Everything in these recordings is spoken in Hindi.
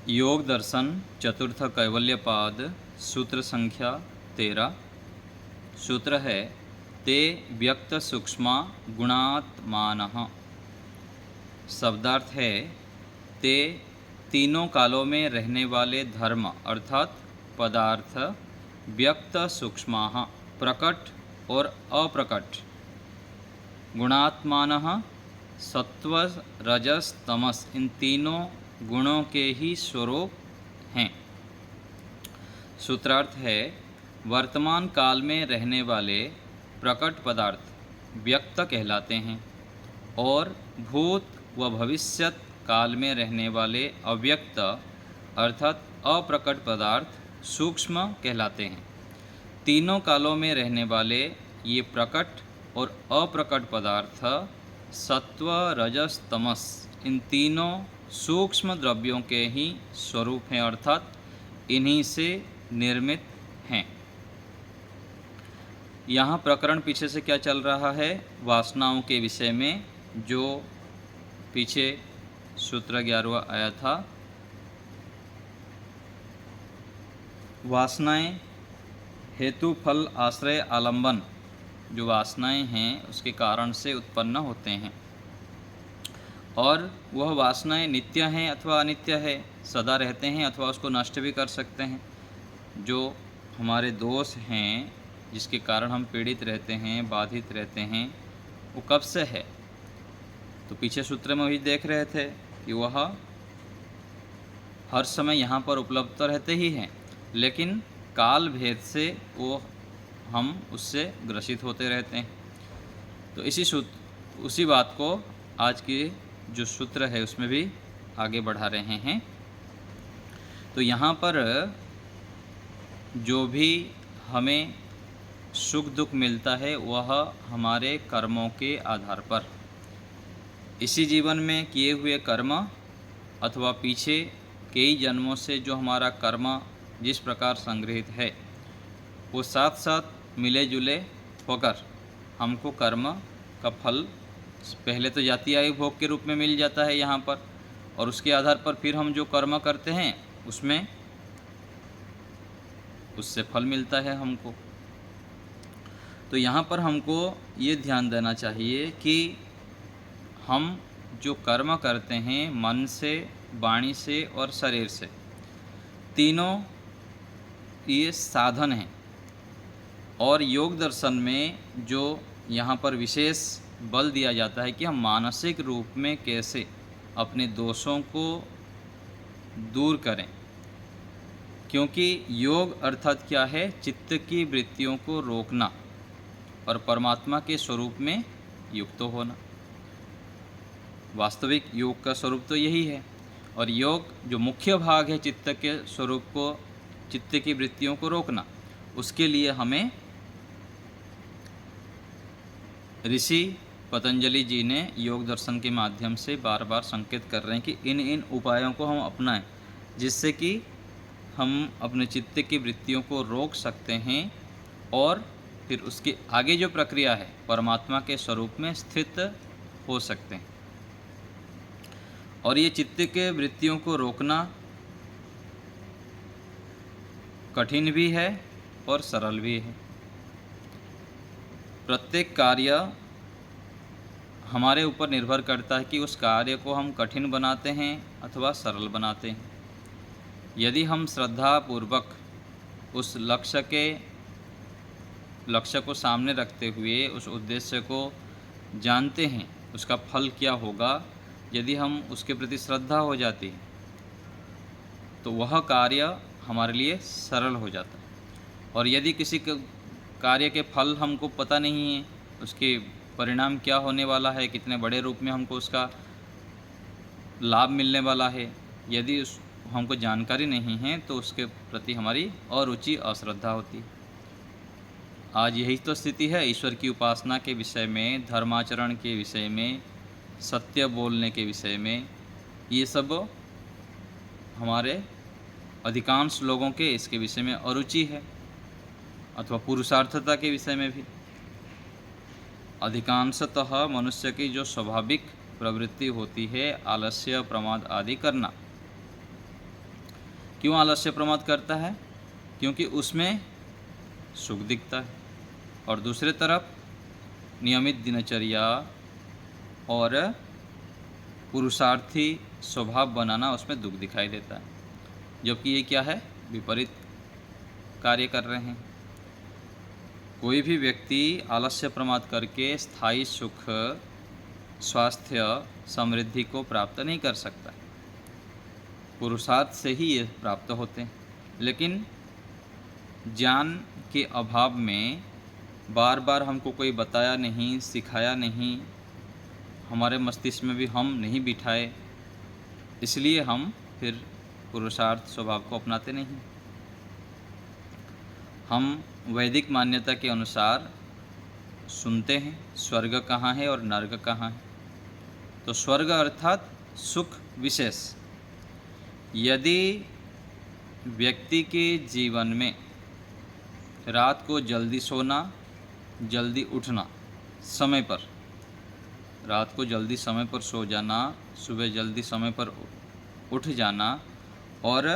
योग दर्शन चतुर्थ कैवल्यपाद सूत्र संख्या 13। सूत्र है ते व्यक्त सूक्ष्मा गुणात्मानः। शब्दार्थ है ते तीनों कालों में रहने वाले धर्म अर्थात पदार्थ व्यक्त सूक्ष्माः प्रकट और अप्रकट, गुणात्मानः सत्व रजस तमस इन तीनों गुणों के ही स्वरूप हैं। सूत्रार्थ है वर्तमान काल में रहने वाले प्रकट पदार्थ व्यक्त कहलाते हैं और भूत व भविष्यत काल में रहने वाले अव्यक्त अर्थात अप्रकट पदार्थ सूक्ष्म कहलाते हैं। तीनों कालों में रहने वाले ये प्रकट और अप्रकट पदार्थ सत्व रजस तमस इन तीनों सूक्ष्म द्रव्यों के ही स्वरूप हैं अर्थात इन्हीं से निर्मित हैं। यहाँ प्रकरण पीछे से क्या चल रहा है, वासनाओं के विषय में, जो पीछे सूत्र 11वां आया था। वासनाएं हेतु फल आश्रय आलंबन, जो वासनाएं हैं उसके कारण से उत्पन्न होते हैं और वह वासनाएं नित्य हैं अथवा अनित्य है, सदा रहते हैं अथवा उसको नष्ट भी कर सकते हैं। जो हमारे दोष हैं जिसके कारण हम पीड़ित रहते हैं, बाधित रहते हैं, वो कब से है, तो पीछे सूत्र में भी देख रहे थे कि वह हर समय यहाँ पर उपलब्ध तो रहते ही हैं, लेकिन काल भेद से वो हम उससे ग्रसित होते रहते हैं। तो उसी बात को आज की जो सूत्र है उसमें भी आगे बढ़ा रहे हैं। तो यहाँ पर जो भी हमें सुख दुख मिलता है वह हमारे कर्मों के आधार पर, इसी जीवन में किए हुए कर्म अथवा पीछे कई जन्मों से जो हमारा कर्म जिस प्रकार संग्रहित है वो साथ साथ मिले जुले होकर हमको कर्म का फल पहले तो जाति आयु भोग के रूप में मिल जाता है यहाँ पर, और उसके आधार पर फिर हम जो कर्म करते हैं उससे फल मिलता है हमको। तो यहाँ पर हमको ये ध्यान देना चाहिए कि हम जो कर्म करते हैं मन से, वाणी से और शरीर से, तीनों ये साधन हैं। और योग दर्शन में जो यहाँ पर विशेष बल दिया जाता है कि हम मानसिक रूप में कैसे अपने दोषों को दूर करें, क्योंकि योग अर्थात क्या है, चित्त की वृत्तियों को रोकना और परमात्मा के स्वरूप में युक्त होना। वास्तविक योग का स्वरूप तो यही है, और योग जो मुख्य भाग है चित्त के स्वरूप को, चित्त की वृत्तियों को रोकना, उसके लिए हमें ऋषि पतंजलि जी ने योग दर्शन के माध्यम से बार बार संकेत कर रहे हैं कि इन उपायों को हम अपनाएं, जिससे कि हम अपने चित्त की वृत्तियों को रोक सकते हैं और फिर उसके आगे जो प्रक्रिया है परमात्मा के स्वरूप में स्थित हो सकते हैं। और ये चित्त के वृत्तियों को रोकना कठिन भी है और सरल भी है। प्रत्येक कार्य हमारे ऊपर निर्भर करता है कि उस कार्य को हम कठिन बनाते हैं अथवा सरल बनाते हैं। यदि हम श्रद्धापूर्वक उस लक्ष्य को सामने रखते हुए उस उद्देश्य को जानते हैं उसका फल क्या होगा, यदि हम उसके प्रति श्रद्धा हो जाती है तो वह कार्य हमारे लिए सरल हो जाता है। और यदि किसी कार्य के फल हमको पता नहीं है, उसके परिणाम क्या होने वाला है, कितने बड़े रूप में हमको उसका लाभ मिलने वाला है, यदि हमको जानकारी नहीं है तो उसके प्रति हमारी अरुचि अश्रद्धा होती है। आज यही तो स्थिति है ईश्वर की उपासना के विषय में, धर्माचरण के विषय में, सत्य बोलने के विषय में, ये सब हमारे अधिकांश लोगों के इसके विषय में अरुचि है, अथवा पुरुषार्थता के विषय में भी। अधिकांशतः मनुष्य की जो स्वाभाविक प्रवृत्ति होती है आलस्य, प्रमाद आदि करना, क्यों आलस्य प्रमाद करता है? क्योंकि उसमें सुख दिखता है, और दूसरे तरफ नियमित दिनचर्या और पुरुषार्थी स्वभाव बनाना, उसमें दुख दिखाई देता है। जबकि ये क्या है? विपरीत कार्य कर रहे हैं। कोई भी व्यक्ति आलस्य प्रमाद करके स्थायी सुख, स्वास्थ्य, समृद्धि को प्राप्त नहीं कर सकता। पुरुषार्थ से ही ये प्राप्त होते हैं, लेकिन ज्ञान के अभाव में बार बार हमको कोई बताया नहीं, सिखाया नहीं, हमारे मस्तिष्क में भी हम नहीं बिठाए, इसलिए हम फिर पुरुषार्थ स्वभाव को अपनाते नहीं। हम वैदिक मान्यता के अनुसार सुनते हैं स्वर्ग कहाँ है और नर्क कहाँ है। तो स्वर्ग अर्थात सुख विशेष। यदि व्यक्ति के जीवन में रात को जल्दी सोना, जल्दी उठना, समय पर, रात को जल्दी समय पर सो जाना, सुबह जल्दी समय पर उठ जाना, और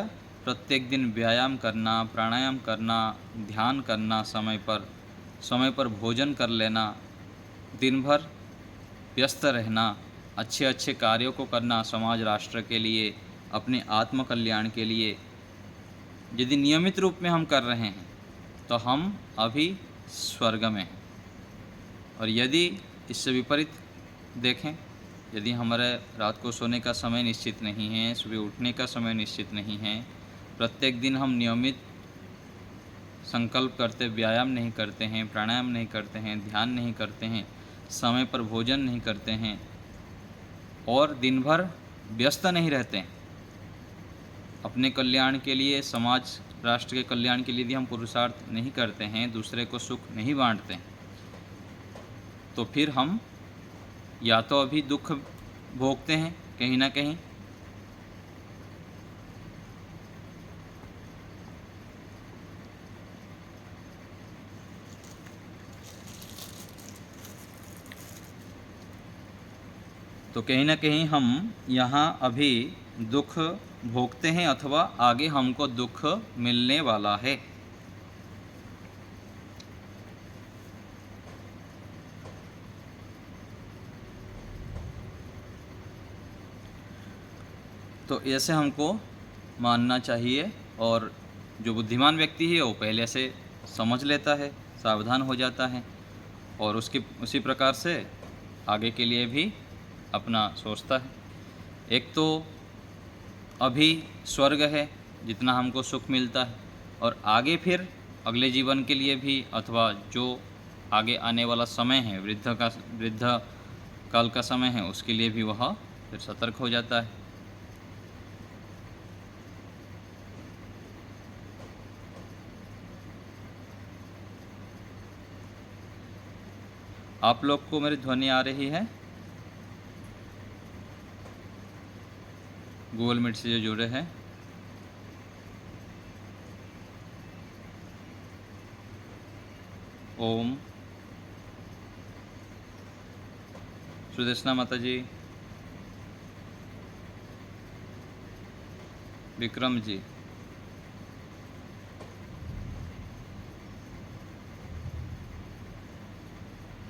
प्रत्येक दिन व्यायाम करना, प्राणायाम करना, ध्यान करना, समय पर भोजन कर लेना, दिन भर व्यस्त रहना, अच्छे अच्छे कार्यों को करना समाज राष्ट्र के लिए, अपने आत्म कल्याण के लिए, यदि नियमित रूप में हम कर रहे हैं तो हम अभी स्वर्ग में हैं। और यदि इससे विपरीत देखें, यदि हमारे रात को सोने का समय निश्चित नहीं है, सुबह उठने का समय निश्चित नहीं है, प्रत्येक दिन हम नियमित संकल्प करते, व्यायाम नहीं करते हैं, प्राणायाम नहीं करते हैं, ध्यान नहीं करते हैं, समय पर भोजन नहीं करते हैं, और दिन भर व्यस्त नहीं रहते हैं अपने कल्याण के लिए, समाज राष्ट्र के कल्याण के लिए यदि हम पुरुषार्थ नहीं करते हैं, दूसरे को सुख नहीं बांटते हैं, तो फिर हम या तो अभी दुख भोगते हैं कहीं ना कहीं, तो कहीं ना कहीं हम यहाँ अभी दुख भोगते हैं, अथवा आगे हमको दुख मिलने वाला है। तो ऐसे हमको मानना चाहिए, और जो बुद्धिमान व्यक्ति है वो पहले से समझ लेता है, सावधान हो जाता है, और उसी प्रकार से आगे के लिए भी अपना सोचता है। एक तो अभी स्वर्ग है जितना हमको सुख मिलता है, और आगे फिर अगले जीवन के लिए भी, अथवा जो आगे आने वाला समय है, वृद्ध काल का समय है, उसके लिए भी वह फिर सतर्क हो जाता है। आप लोग को मेरी ध्वनि आ रही है? गूगल मीट से जो जुड़े हैं, ओम, सुदेशना माता जी, विक्रम जी,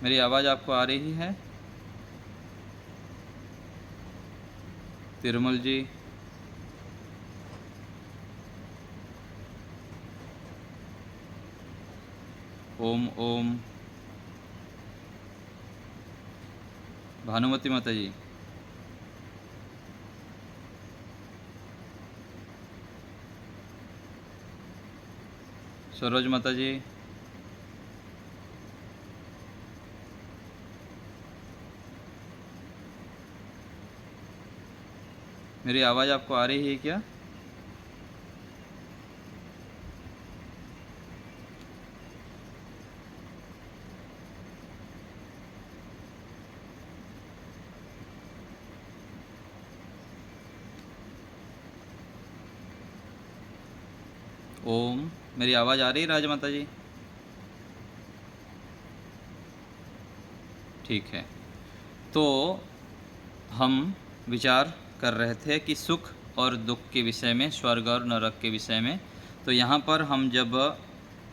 मेरी आवाज़ आपको आ रही है? तिरुमल जी, ओम ओम, भानुमति माता जी, सरोज माता जी, मेरी आवाज़ आपको आ रही है क्या? ओम, मेरी आवाज़ आ रही है राजमाता जी? ठीक है। तो हम विचार कर रहे थे कि सुख और दुख के विषय में, स्वर्ग और नरक के विषय में। तो यहाँ पर हम जब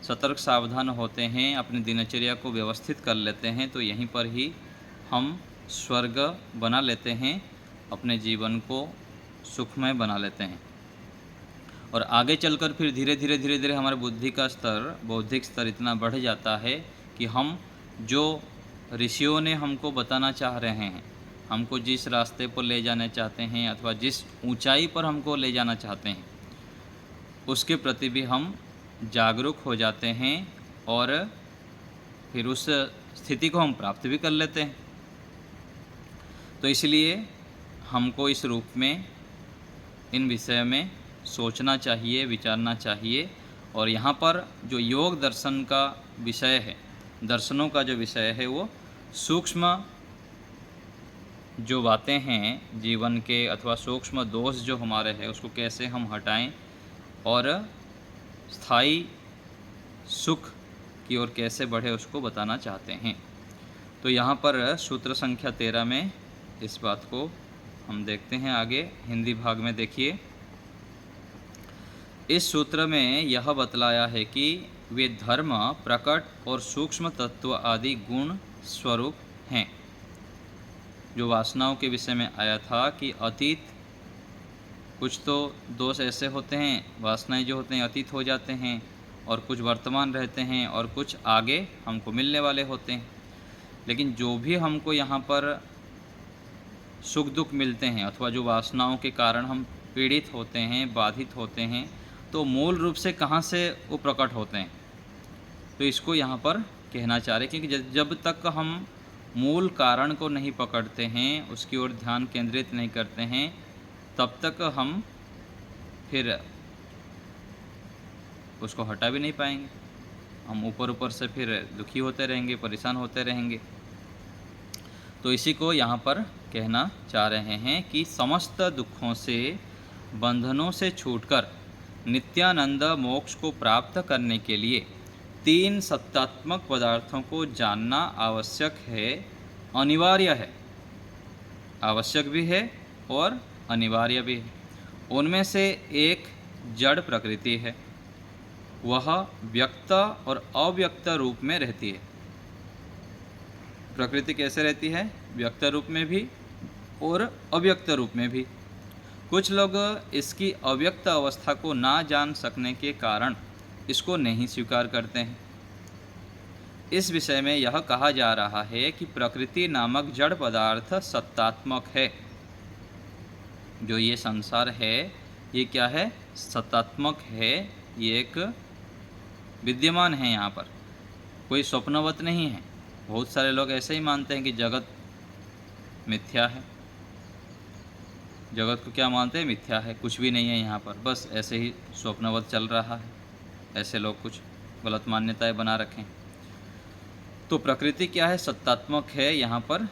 सतर्क सावधान होते हैं, अपनी दिनचर्या को व्यवस्थित कर लेते हैं, तो यहीं पर ही हम स्वर्ग बना लेते हैं, अपने जीवन को सुखमय बना लेते हैं। और आगे चलकर फिर धीरे धीरे हमारे बुद्धि का स्तर, बौद्धिक स्तर इतना बढ़ जाता है कि हम जो ऋषियों ने हमको बताना चाह रहे हैं, हमको जिस रास्ते पर ले जाना चाहते हैं अथवा जिस ऊंचाई पर हमको ले जाना चाहते हैं, उसके प्रति भी हम जागरूक हो जाते हैं और फिर उस स्थिति को हम प्राप्त भी कर लेते हैं। तो इसलिए हमको इस रूप में इन विषय में सोचना चाहिए, विचारना चाहिए। और यहाँ पर जो योग दर्शन का विषय है, दर्शनों का जो विषय है, वो सूक्ष्म जो बातें हैं जीवन के अथवा सूक्ष्म दोष जो हमारे हैं उसको कैसे हम हटाएं और स्थायी सुख की ओर कैसे बढ़े, उसको बताना चाहते हैं। तो यहाँ पर सूत्र संख्या 13 में इस बात को हम देखते हैं। आगे हिंदी भाग में देखिए, इस सूत्र में यह बतलाया है कि वे धर्म, प्रकट और सूक्ष्म तत्व आदि गुण स्वरूप हैं। जो वासनाओं के विषय में आया था कि अतीत, कुछ तो दोष ऐसे होते हैं, वासनाएं जो होते हैं अतीत हो जाते हैं, और कुछ वर्तमान रहते हैं, और कुछ आगे हमको मिलने वाले होते हैं। लेकिन जो भी हमको यहाँ पर सुख दुख मिलते हैं अथवा जो वासनाओं के कारण हम पीड़ित होते हैं, बाधित होते हैं, तो मूल रूप से कहाँ से वो प्रकट होते हैं। तो इसको यहाँ पर कहना चाह रहे, क्योंकि जब तक हम मूल कारण को नहीं पकड़ते हैं, उसकी ओर ध्यान केंद्रित नहीं करते हैं, तब तक हम फिर उसको हटा भी नहीं पाएंगे। हम ऊपर से फिर दुखी होते रहेंगे, परेशान होते रहेंगे। तो इसी को यहाँ पर कहना चाह रहे हैं कि समस्त दुखों से, बंधनों से छूटकर नित्यानंद मोक्ष को प्राप्त करने के लिए 3 सत्तात्मक पदार्थों को जानना आवश्यक है, अनिवार्य है। आवश्यक भी है और अनिवार्य भी है। उनमें से एक जड़ प्रकृति है, वह व्यक्त और अव्यक्त रूप में रहती है। प्रकृति कैसे रहती है? व्यक्त रूप में भी और अव्यक्त रूप में भी। कुछ लोग इसकी अव्यक्त अवस्था को ना जान सकने के कारण इसको नहीं स्वीकार करते हैं। इस विषय में यह कहा जा रहा है कि प्रकृति नामक जड़ पदार्थ सत्तात्मक है। जो ये संसार है, ये क्या है? सत्तात्मक है। ये एक विद्यमान है, यहाँ पर कोई स्वप्नवत नहीं है। बहुत सारे लोग ऐसे ही मानते हैं कि जगत मिथ्या है। जगत को क्या मानते हैं? मिथ्या है, कुछ भी नहीं है यहाँ पर, बस ऐसे ही स्वप्नवत चल रहा है। ऐसे लोग कुछ गलत मान्यताएं बना रखें। तो प्रकृति क्या है? सत्तात्मक है, यहाँ पर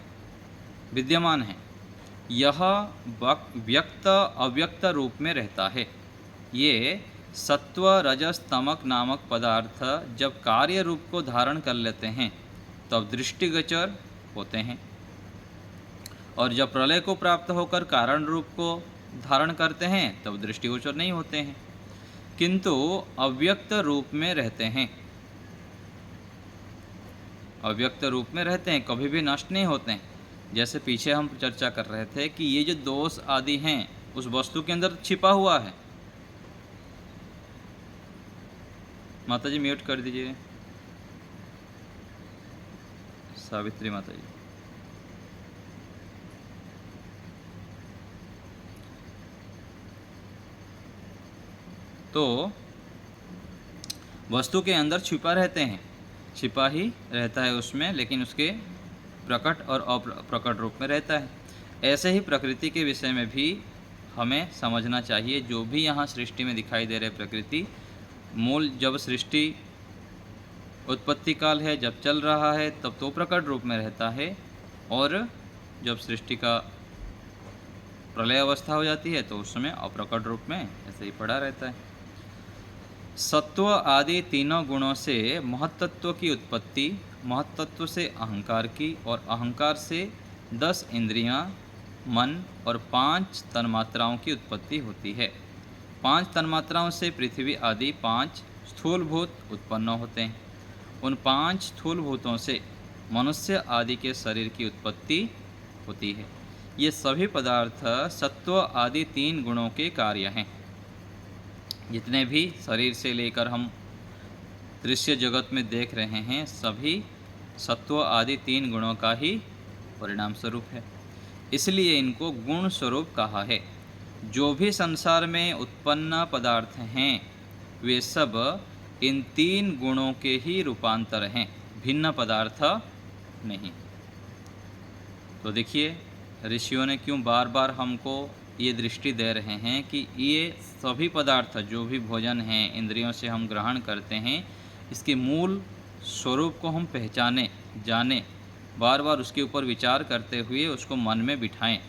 विद्यमान है। यह व्यक्त अव्यक्त रूप में रहता है। ये सत्व, रजस, तमक नामक पदार्थ जब कार्य रूप को धारण कर लेते हैं तब दृष्टिगोचर होते हैं, और जब प्रलय को प्राप्त होकर कारण रूप को धारण करते हैं तब दृष्टिगोचर नहीं होते हैं, किंतु अव्यक्त रूप में रहते हैं। अव्यक्त रूप में रहते हैं, कभी भी नष्ट नहीं होते हैं। जैसे पीछे हम चर्चा कर रहे थे कि ये जो दोष आदि हैं उस वस्तु के अंदर छिपा हुआ है। माता जी म्यूट कर दीजिए, सावित्री माता जी। तो वस्तु के अंदर छिपा रहते हैं, छिपा ही रहता है उसमें, लेकिन उसके प्रकट और अप्रकट रूप में रहता है। ऐसे ही प्रकृति के विषय में भी हमें समझना चाहिए। जो भी यहाँ सृष्टि में दिखाई दे रहे प्रकृति, मूल जब सृष्टि उत्पत्ति काल है, जब चल रहा है, तब तो प्रकट रूप में रहता है, और जब सृष्टि का प्रलय अवस्था हो जाती है तो उस समय अप्रकट रूप में ऐसे ही पड़ा रहता है। सत्व आदि तीनों गुणों से महत्तत्व की उत्पत्ति, महत्तत्व से अहंकार की, और अहंकार से 10 इंद्रियां, मन और 5 तन्मात्राओं की उत्पत्ति होती है। 5 तन्मात्राओं से पृथ्वी आदि 5 स्थूलभूत उत्पन्न होते हैं। उन 5 स्थूलभूतों से मनुष्य आदि के शरीर की उत्पत्ति होती है। ये सभी पदार्थ सत्व आदि 3 गुणों के कार्य हैं। जितने भी शरीर से लेकर हम दृश्य जगत में देख रहे हैं, सभी सत्व आदि 3 गुणों का ही परिणाम स्वरूप है। इसलिए इनको गुण स्वरूप कहा है। जो भी संसार में उत्पन्न पदार्थ हैं, वे सब इन 3 गुणों के ही रूपांतर हैं, भिन्न पदार्थ नहीं। तो देखिए, ऋषियों ने क्यों बार बार हमको ये दृष्टि दे रहे हैं कि ये सभी पदार्थ जो भी भोजन हैं, इंद्रियों से हम ग्रहण करते हैं, इसके मूल स्वरूप को हम पहचाने, जाने, बार बार उसके ऊपर विचार करते हुए उसको मन में बिठाएं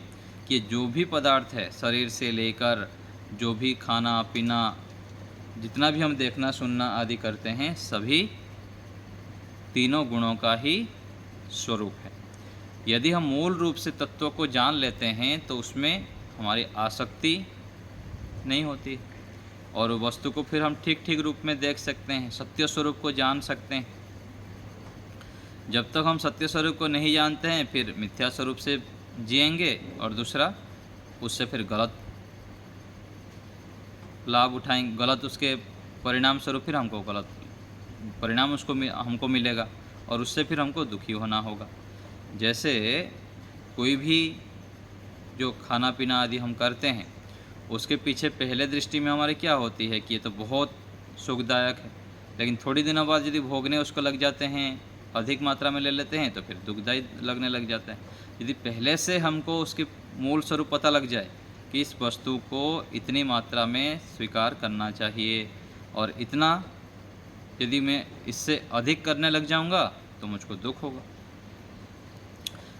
कि जो भी पदार्थ है, शरीर से लेकर जो भी खाना पीना, जितना भी हम देखना सुनना आदि करते हैं, सभी तीनों गुणों का ही स्वरूप है। यदि हम मूल रूप से तत्व को जान लेते हैं तो उसमें हमारी आसक्ति नहीं होती और वस्तु को फिर हम ठीक ठीक रूप में देख सकते हैं, सत्य स्वरूप को जान सकते हैं। जब तक हम सत्य स्वरूप को नहीं जानते हैं, फिर मिथ्या स्वरूप से जिएंगे और दूसरा उससे फिर गलत लाभ उठाएंगे, गलत उसके परिणाम स्वरूप फिर हमको गलत परिणाम हमको मिलेगा और उससे फिर हमको दुखी होना होगा। जैसे कोई भी जो खाना पीना आदि हम करते हैं, उसके पीछे पहले दृष्टि में हमारे क्या होती है कि ये तो बहुत सुखदायक है, लेकिन थोड़ी दिनों बाद यदि भोगने उसको लग जाते हैं, अधिक मात्रा में ले लेते हैं, तो फिर दुखदायी लगने लग जाता है। यदि पहले से हमको उसके मूल स्वरूप पता लग जाए कि इस वस्तु को इतनी मात्रा में स्वीकार करना चाहिए और इतना यदि मैं इससे अधिक करने लग जाऊंगा तो मुझको दुख होगा,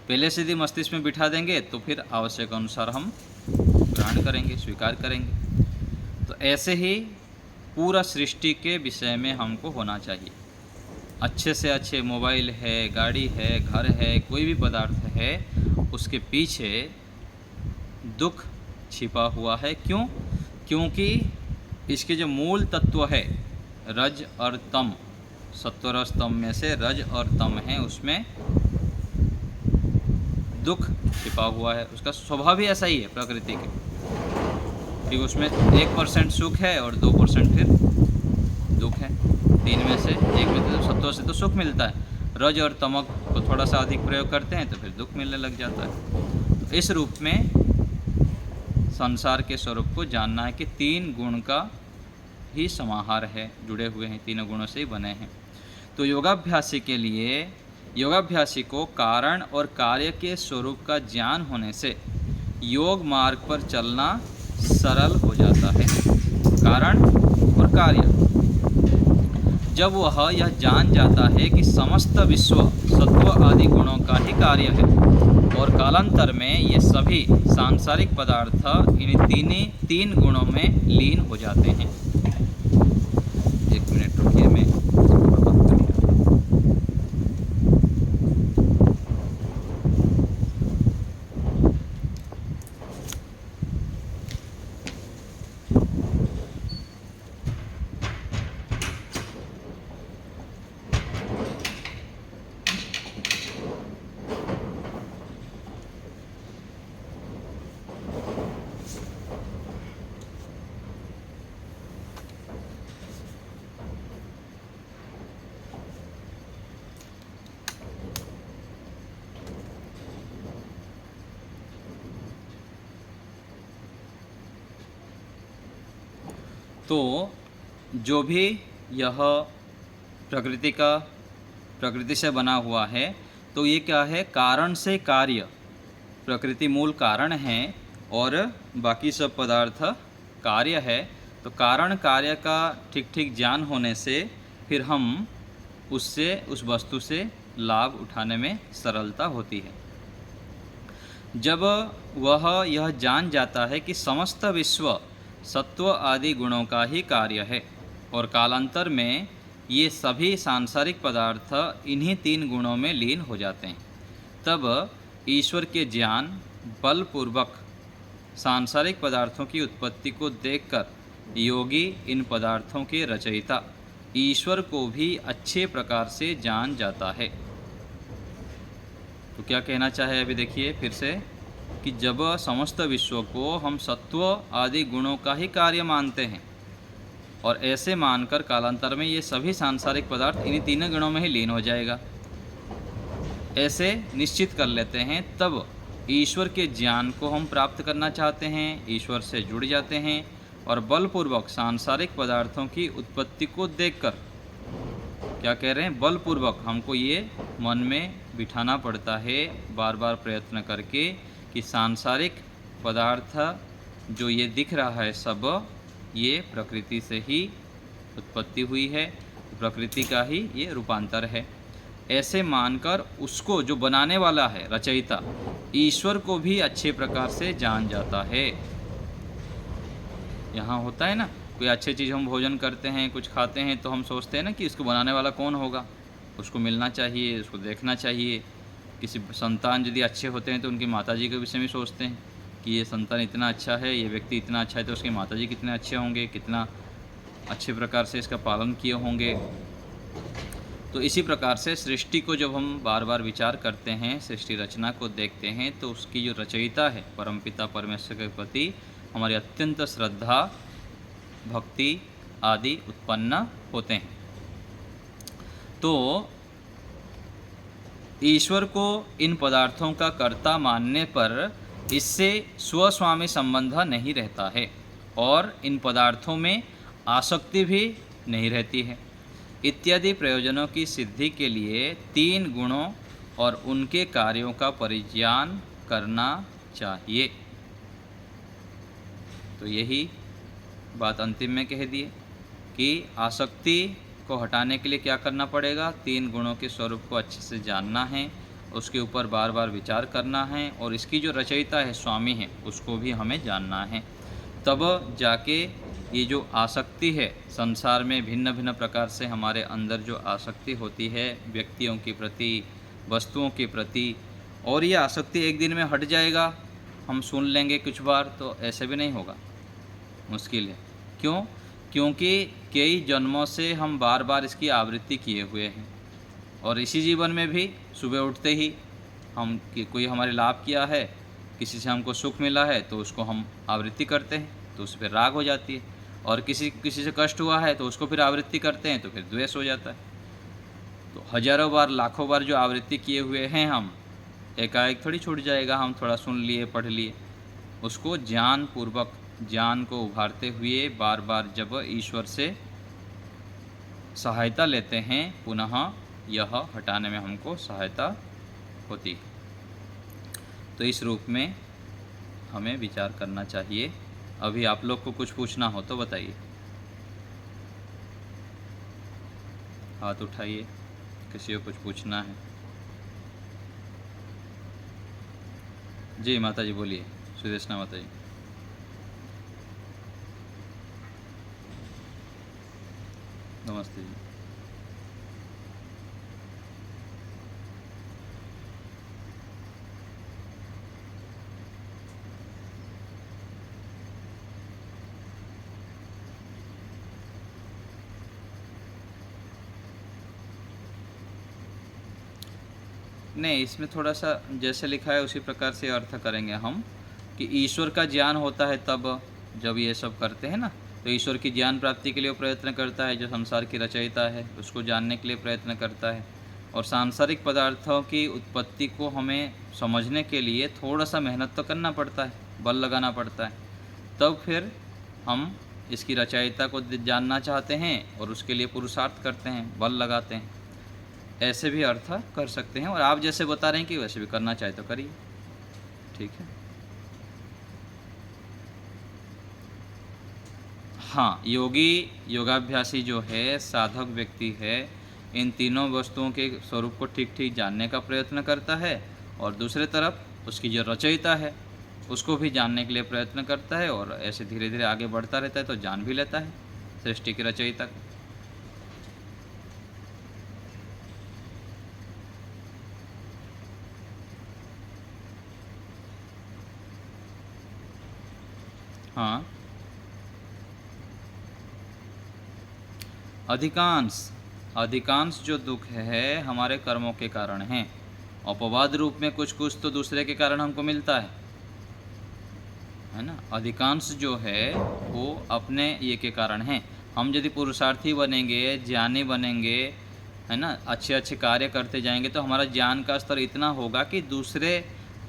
पहले से यदि मस्तिष्क में बिठा देंगे तो फिर आवश्यक अनुसार हम ग्रहण करेंगे, स्वीकार करेंगे। तो ऐसे ही पूरा सृष्टि के विषय में हमको होना चाहिए। अच्छे से अच्छे मोबाइल है, गाड़ी है, घर है, कोई भी पदार्थ है, उसके पीछे दुख छिपा हुआ है। क्यों? क्योंकि इसके जो मूल तत्व है रज और तम, सत्व रज तम में से रज और तम है, उसमें दुख छिपा हुआ है। उसका स्वभाव ही ऐसा ही है प्रकृति के, कि उसमें 1% सुख है और 2% फिर दुख है। 3 में से 1 में तो सत्व से तो सुख मिलता है, रज और तमक को थोड़ा सा अधिक प्रयोग करते हैं तो फिर दुख मिलने लग जाता है। तो इस रूप में संसार के स्वरूप को जानना है कि 3 गुण का ही समाहार है, जुड़े हुए हैं, 3 गुणों से ही बने हैं। तो योगाभ्यासी के लिए, योगाभ्यासी को कारण और कार्य के स्वरूप का ज्ञान होने से योग मार्ग पर चलना सरल हो जाता है। कारण और कार्य, जब वह यह जान जाता है कि समस्त विश्व सत्व आदि गुणों का ही कार्य है और कालांतर में ये सभी सांसारिक पदार्थ इन 3 गुणों में लीन हो जाते हैं। 1 मिनट रुकिए, मैं तो जो भी यह प्रकृति से बना हुआ है, तो ये क्या है? कारण से कार्य। प्रकृति मूल कारण है और बाकी सब पदार्थ कार्य है। तो कारण कार्य का ठीक ठीक ज्ञान होने से फिर हम उससे, उस वस्तु से लाभ उठाने में सरलता होती है। जब वह यह जान जाता है कि समस्त विश्व सत्व आदि गुणों का ही कार्य है और कालांतर में ये सभी सांसारिक पदार्थ इन्हीं 3 गुणों में लीन हो जाते हैं, तब ईश्वर के ज्ञान, बलपूर्वक सांसारिक पदार्थों की उत्पत्ति को देखकर योगी इन पदार्थों के रचयिता ईश्वर को भी अच्छे प्रकार से जान जाता है। तो क्या कहना चाहे अभी देखिए फिर से कि जब समस्त विश्व को हम सत्व आदि गुणों का ही कार्य मानते हैं और ऐसे मानकर कालांतर में ये सभी सांसारिक पदार्थ इन्हीं तीनों गुणों में ही लीन हो जाएगा, ऐसे निश्चित कर लेते हैं, तब ईश्वर के ज्ञान को हम प्राप्त करना चाहते हैं, ईश्वर से जुड़ जाते हैं और बलपूर्वक सांसारिक पदार्थों की उत्पत्ति को देखकर, क्या कह रहे हैं, बलपूर्वक हमको ये मन में बिठाना पड़ता है बार बार प्रयत्न करके कि सांसारिक पदार्थ जो ये दिख रहा है सब ये प्रकृति से ही उत्पत्ति हुई है, प्रकृति का ही ये रूपांतर है। ऐसे मानकर उसको जो बनाने वाला है रचयिता ईश्वर को भी अच्छे प्रकार से जान जाता है। यहाँ होता है ना, कोई अच्छी चीज़ हम भोजन करते हैं, कुछ खाते हैं तो हम सोचते हैं ना कि इसको बनाने वाला कौन होगा, उसको मिलना चाहिए, उसको देखना चाहिए। किसी संतान यदि अच्छे होते हैं तो उनकी माताजी के विषय में सोचते हैं कि ये संतान इतना अच्छा है, ये व्यक्ति इतना अच्छा है, तो उसकी माताजी कितने अच्छे होंगे, कितना अच्छे प्रकार से इसका पालन किए होंगे। तो इसी प्रकार से सृष्टि को जब हम बार बार विचार करते हैं, सृष्टि रचना को देखते हैं, तो उसकी जो रचयिता है परमपिता परमेश्वर के प्रति हमारी अत्यंत श्रद्धा भक्ति आदि उत्पन्न होते हैं। तो ईश्वर को इन पदार्थों का कर्ता मानने पर इससे स्वस्वामी संबंध नहीं रहता है और इन पदार्थों में आसक्ति भी नहीं रहती है। इत्यादि प्रयोजनों की सिद्धि के लिए तीन गुणों और उनके कार्यों का परिज्ञान करना चाहिए। तो यही बात अंतिम में कह दिए कि आसक्ति को हटाने के लिए क्या करना पड़ेगा, तीन गुणों के स्वरूप को अच्छे से जानना है, उसके ऊपर बार बार विचार करना है और इसकी जो रचयिता है स्वामी है उसको भी हमें जानना है। तब जाके ये जो आसक्ति है संसार में भिन्न भिन्न प्रकार से हमारे अंदर जो आसक्ति होती है व्यक्तियों के प्रति, वस्तुओं के प्रति, और ये आसक्ति एक दिन में हट जाएगा, हम सुन लेंगे कुछ बार, तो ऐसे भी नहीं होगा, मुश्किल है। क्यों? क्योंकि कई जन्मों से हम बार बार इसकी आवृत्ति किए हुए हैं और इसी जीवन में भी सुबह उठते ही हम कोई हमारे लाभ किया है, किसी से हमको सुख मिला है तो उसको हम आवृत्ति करते हैं तो उस पर राग हो जाती है, और किसी से कष्ट हुआ है तो उसको फिर आवृत्ति करते हैं तो फिर द्वेष हो जाता है। तो हजारों बार लाखों बार जो आवृत्ति किए हुए हैं हम, एकाएक थोड़ी छूट जाएगा, हम थोड़ा सुन लिए पढ़ लिए, उसको ज्ञान पूर्वक ज्ञान को उभारते हुए बार बार जब ईश्वर से सहायता लेते हैं पुनः यह हटाने में हमको सहायता होती है। तो इस रूप में हमें विचार करना चाहिए। अभी आप लोग को कुछ पूछना हो तो बताइए, हाथ उठाइए, किसी को कुछ पूछना है। जी माता जी बोलिए, सुदेशना माता जी। नमस्ते जी। नहीं, इसमें थोड़ा सा जैसे लिखा है उसी प्रकार से अर्थ करेंगे हम कि ईश्वर का ज्ञान होता है तब जब ये सब करते हैं ना, तो ईश्वर की ज्ञान प्राप्ति के लिए वो प्रयत्न करता है, जो संसार की रचयिता है उसको जानने के लिए प्रयत्न करता है, और सांसारिक पदार्थों की उत्पत्ति को हमें समझने के लिए थोड़ा सा मेहनत तो करना पड़ता है, बल लगाना पड़ता है, तब फिर हम इसकी रचयिता को जानना चाहते हैं और उसके लिए पुरुषार्थ करते हैं, बल लगाते हैं। ऐसे भी अर्थ कर सकते हैं, और आप जैसे बता रहे हैं कि वैसे भी करना चाहे तो करिए, ठीक है। हाँ, योगी योगाभ्यासी जो है, साधक व्यक्ति है, इन तीनों वस्तुओं के स्वरूप को ठीक ठीक जानने का प्रयत्न करता है, और दूसरे तरफ उसकी जो रचयिता है उसको भी जानने के लिए प्रयत्न करता है, और ऐसे धीरे धीरे आगे बढ़ता रहता है तो जान भी लेता है सृष्टि की रचयिता को। हाँ, अधिकांश अधिकांश जो दुख है हमारे कर्मों के कारण हैं। अपवाद रूप में कुछ कुछ तो दूसरे के कारण हमको मिलता है ना। अधिकांश जो है वो अपने ये के कारण हैं। हम यदि पुरुषार्थी बनेंगे, ज्ञानी बनेंगे, है ना, अच्छे अच्छे कार्य करते जाएंगे तो हमारा ज्ञान का स्तर इतना होगा कि दूसरे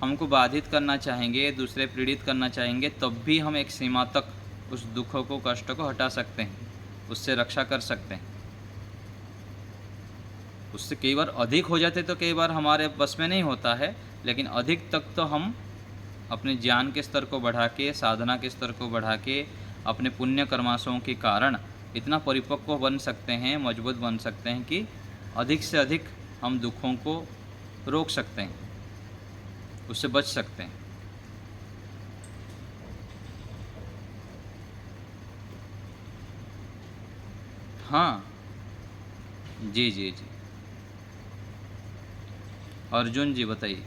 हमको बाधित करना चाहेंगे, दूसरे पीड़ित करना चाहेंगे, तब भी हम एक सीमा तक उस दुखों को, कष्ट को हटा सकते हैं, उससे रक्षा कर सकते हैं। उससे कई बार अधिक हो जाते तो कई बार हमारे बस में नहीं होता है, लेकिन अधिक तक तो हम अपने ज्ञान के स्तर को बढ़ा के, साधना के स्तर को बढ़ा के, अपने पुण्य कर्माशयों के कारण इतना परिपक्व बन सकते हैं, मजबूत बन सकते हैं कि अधिक से अधिक हम दुखों को रोक सकते हैं, उससे बच सकते हैं। हाँ, जी जी जी। अर्जुन जी बताइए।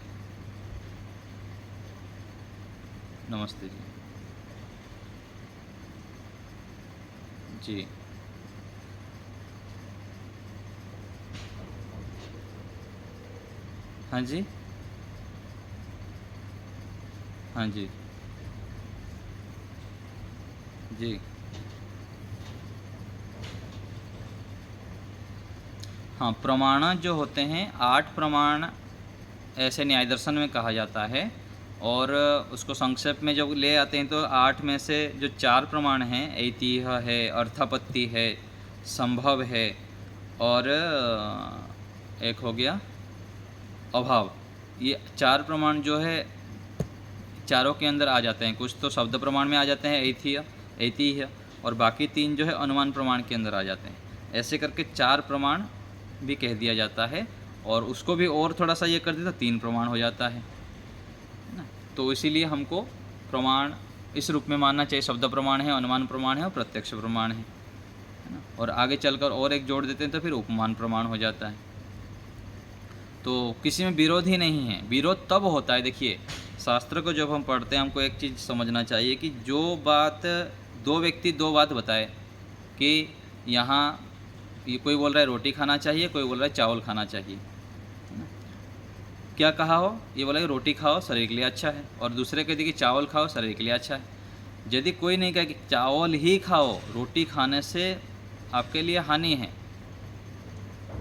नमस्ते जी। जी। हाँ जी। हाँ जी। जी। हाँ, प्रमाण जो होते हैं, 8 प्रमाण ऐसे न्याय दर्शन में कहा जाता है, और उसको संक्षेप में जब ले आते हैं तो 8 में से जो 4 प्रमाण हैं, ऐतिह्य है, अर्थापत्ति है, संभव है, और एक हो गया अभाव। ये 4 प्रमाण जो है चारों के अंदर आ जाते हैं। कुछ तो शब्द प्रमाण में आ जाते हैं, ऐतिह्य, और बाकी 3 जो है अनुमान प्रमाण के अंदर आ जाते हैं। ऐसे करके 4 प्रमाण भी कह दिया जाता है, और उसको भी और थोड़ा सा ये कर दें तो 3 प्रमाण हो जाता है ना। तो इसीलिए हमको प्रमाण इस रूप में मानना चाहिए। शब्द प्रमाण है, अनुमान प्रमाण है और प्रत्यक्ष प्रमाण है ना। और आगे चलकर और एक जोड़ देते हैं तो फिर उपमान प्रमाण हो जाता है। तो किसी में विरोध ही नहीं है। विरोध तब होता है, देखिए शास्त्र को जब हम पढ़ते हैं हमको एक चीज़ समझना चाहिए कि जो बात दो व्यक्ति दो बात बताए कि यहाँ ये कोई बोल रहा है रोटी खाना चाहिए, कोई बोल रहा है चावल खाना चाहिए, है ना? क्या कहा हो, ये बोला कि रोटी खाओ शरीर के लिए अच्छा है, और दूसरे कहते कि चावल खाओ शरीर के लिए अच्छा है। यदि कोई नहीं कहे कि चावल ही खाओ, रोटी खाने से आपके लिए हानि है,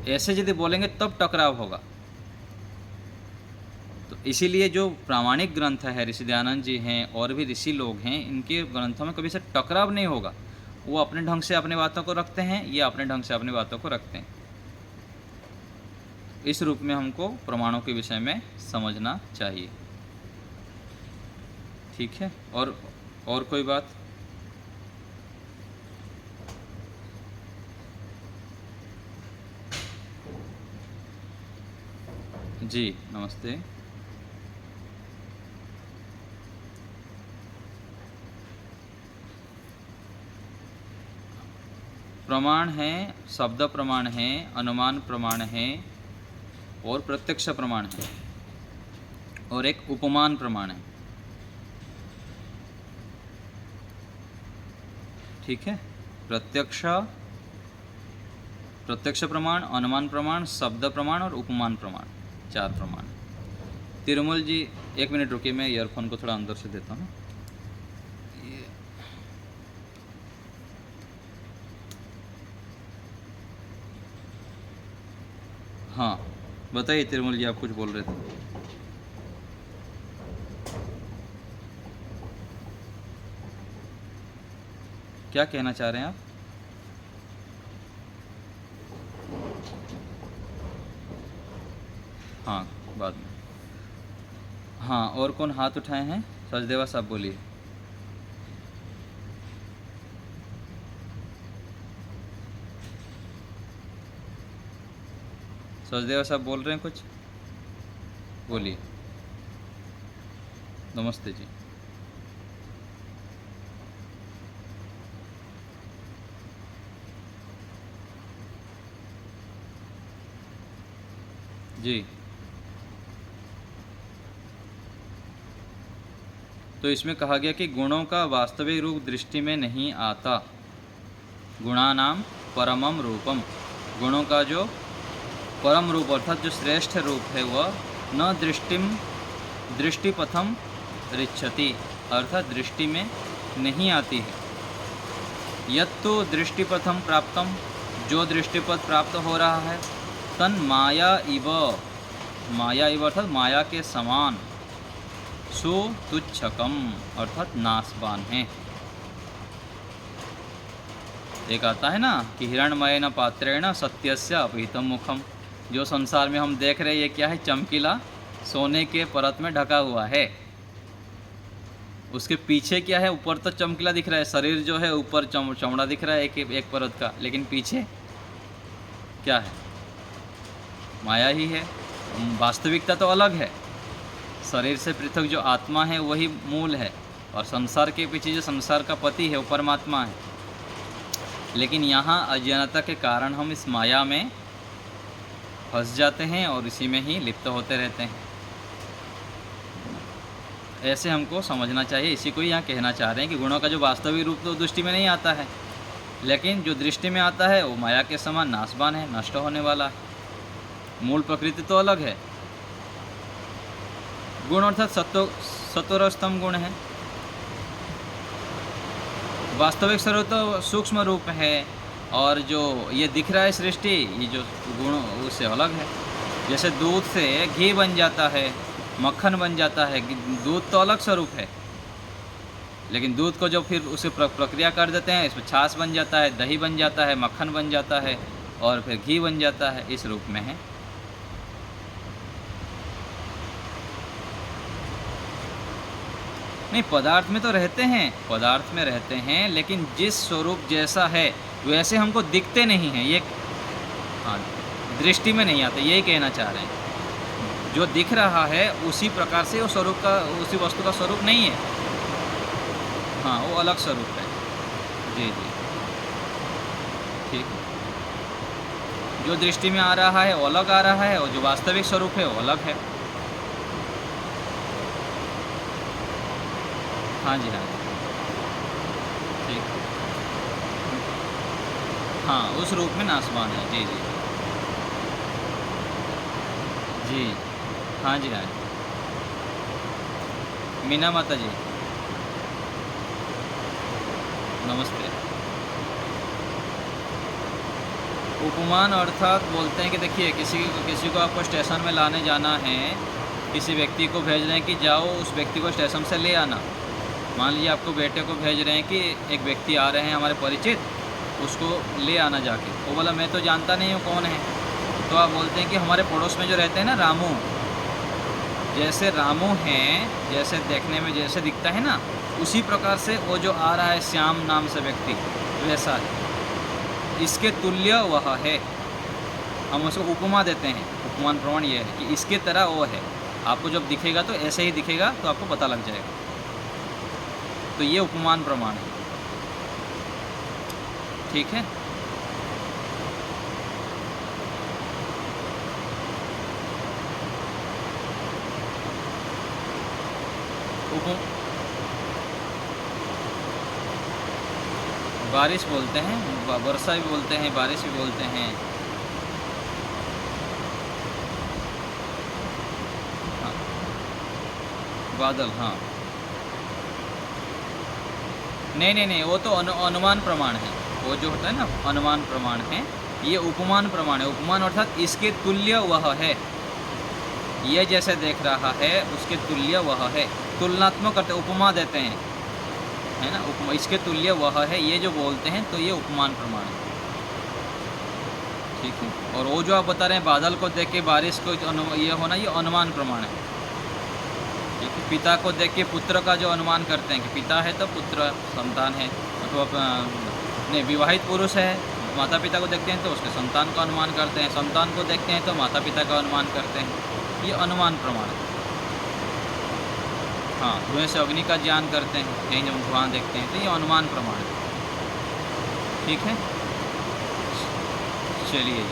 ऐसे यदि बोलेंगे तब टकराव होगा। तो इसीलिए जो प्रामाणिक ग्रंथ है, ऋषि दयानंद जी हैं और भी ऋषि लोग हैं, इनके ग्रंथों में कभी से टकराव नहीं होगा। वो अपने ढंग से अपनी बातों को रखते हैं, ये अपने ढंग से अपनी बातों को रखते हैं। इस रूप में हमको प्रमाणों के विषय में समझना चाहिए। ठीक है, और कोई बात? जी नमस्ते। प्रमाण है, शब्द प्रमाण है, अनुमान प्रमाण है, और प्रत्यक्ष प्रमाण है, और एक उपमान प्रमाण है। ठीक है, प्रत्यक्ष प्रमाण, अनुमान प्रमाण, शब्द प्रमाण और उपमान प्रमाण, 4 प्रमाण। तिरुमल जी 1 मिनट रुकिए, मैं ईयरफोन को थोड़ा अंदर से देता हूँ। हाँ बताइए तिरुमल जी, आप कुछ बोल रहे थे। क्या कहना चाह रहे हैं आप? हाँ बाद में। हाँ, और कौन हाथ उठाए हैं? सचदेवा साहब बोलिए। सचदेवा साहब बोल रहे हैं कुछ, बोलिए। नमस्ते जी। जी तो इसमें कहा गया कि गुणों का वास्तविक रूप दृष्टि में नहीं आता। गुणानाम परमम रूपम, गुणों का जो परम रूप अर्थात जो श्रेष्ठ रूप है वह न दृष्टिपथम रिच्छति, अर्थात दृष्टि में नहीं आती है। यत्तु दृष्टिपथम प्राप्तम, जो दृष्टिपथ प्राप्त हो रहा है, तन माया इव, माया इव अर्थात माया के समान, सुतुच्छकम अर्थात नाशवान है। एक आता है ना कि हिरण्मयेन पात्रेण सत्यस्य अपहृतं मुखम, जो संसार में हम देख रहे हैं ये क्या है, चमकीला सोने के परत में ढका हुआ है। उसके पीछे क्या है, ऊपर तो चमकीला दिख रहा है, शरीर जो है ऊपर चमड़ा दिख रहा है एक परत का, लेकिन पीछे क्या है, माया ही है। वास्तविकता तो अलग है, शरीर से पृथक जो आत्मा है वही मूल है, और संसार के पीछे जो संसार का पति है वो परमात्मा है। लेकिन यहाँ अज्ञानता के कारण हम इस माया में फंस जाते हैं और इसी में ही लिप्त होते रहते हैं। ऐसे हमको समझना चाहिए। इसी को ही यहाँ कहना चाह रहे हैं कि गुणों का जो वास्तविक रूप तो दृष्टि में नहीं आता है, लेकिन जो दृष्टि में आता है वो माया के समान नाशवान है, नष्ट होने वाला है। मूल प्रकृति तो अलग है। गुण अर्थात सत्वरस्तम गुण है। वास्तविक स्वरूप तो सूक्ष्म रूप है, और जो ये दिख रहा है सृष्टि, ये जो गुण उससे अलग है। जैसे दूध से घी बन जाता है, मक्खन बन जाता है, दूध तो अलग स्वरूप है, लेकिन दूध को जो फिर उसे प्रक्रिया कर देते हैं, इसमें छाछ बन जाता है, दही बन जाता है, मक्खन बन जाता है, और फिर घी बन जाता है, इस रूप में है। नहीं, पदार्थ में तो रहते हैं, पदार्थ में रहते हैं, लेकिन जिस स्वरूप जैसा है वैसे हमको दिखते नहीं हैं। ये हाँ, दृष्टि में नहीं आते, यही कहना चाह रहे हैं। जो दिख रहा है उसी प्रकार से वो स्वरूप का, उसी वस्तु का स्वरूप नहीं है। हाँ, वो अलग स्वरूप है। जी जी, ठीक है। जो दृष्टि में आ रहा है वो अलग आ रहा है, और जो वास्तविक स्वरूप है वो अलग है। हाँ जी, हाँ जी, ठीक। हाँ, उस रूप में नाशवान है। जी जी जी, हाँ जी, हाँ जी। मीना माता जी, नमस्ते। उपमान अर्थात बोलते हैं कि देखिए, किसी को आपको स्टेशन में लाने जाना है, किसी व्यक्ति को भेज रहे हैं कि जाओ उस व्यक्ति को स्टेशन से ले आना। मान लीजिए आपको बेटे को भेज रहे हैं कि एक व्यक्ति आ रहे हैं हमारे परिचित, उसको ले आना जाके। वो बोला मैं तो जानता नहीं हूँ कौन है। तो आप बोलते हैं कि हमारे पड़ोस में जो रहते हैं ना रामू, जैसे रामू हैं, जैसे देखने में जैसे दिखता है ना, उसी प्रकार से वो जो आ रहा है श्याम नाम से व्यक्ति, वैसा है, इसके तुल्य वह है। हम उसको उपमा देते हैं। उपमान प्रमाण ये है कि इसके तरह वो है। आपको जब दिखेगा तो ऐसे ही दिखेगा, तो आपको पता लग जाएगा। तो ये उपमान प्रमाण है, ठीक है। बारिश बोलते हैं, वर्षा भी बोलते हैं, बारिश भी बोलते हैं। हाँ, बादल, हाँ। नहीं, वो तो अनुमान प्रमाण है। वो जो होता है ना अनुमान प्रमाण है, ये उपमान प्रमाण है। उपमान अर्थात इसके तुल्य वह है, ये जैसे देख रहा है उसके तुल्य वह है। तुलनात्मक करते, उपमा देते हैं, है ना, उपमा, इसके तुल्य वह है, ये जो बोलते हैं, तो ये उपमान प्रमाण है, ठीक है। और वो जो आप बता रहे हैं बादल को देख के बारिश को ये होना, ये अनुमान प्रमाण है, ठीक है। पिता को देख के पुत्र का जो अनुमान करते हैं कि पिता है तो पुत्र संतान है, अथवा नहीं विवाहित पुरुष है, माता पिता को देखते हैं तो उसके संतान का अनुमान करते हैं, संतान को देखते हैं तो माता पिता का अनुमान करते हैं, ये अनुमान प्रमाण है। हाँ, धुएं से अग्नि का ज्ञान करते हैं, कहीं जब धुआं देखते हैं, तो ये अनुमान प्रमाण है, ठीक है। चलिए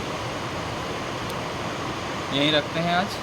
यहीं रखते हैं आज।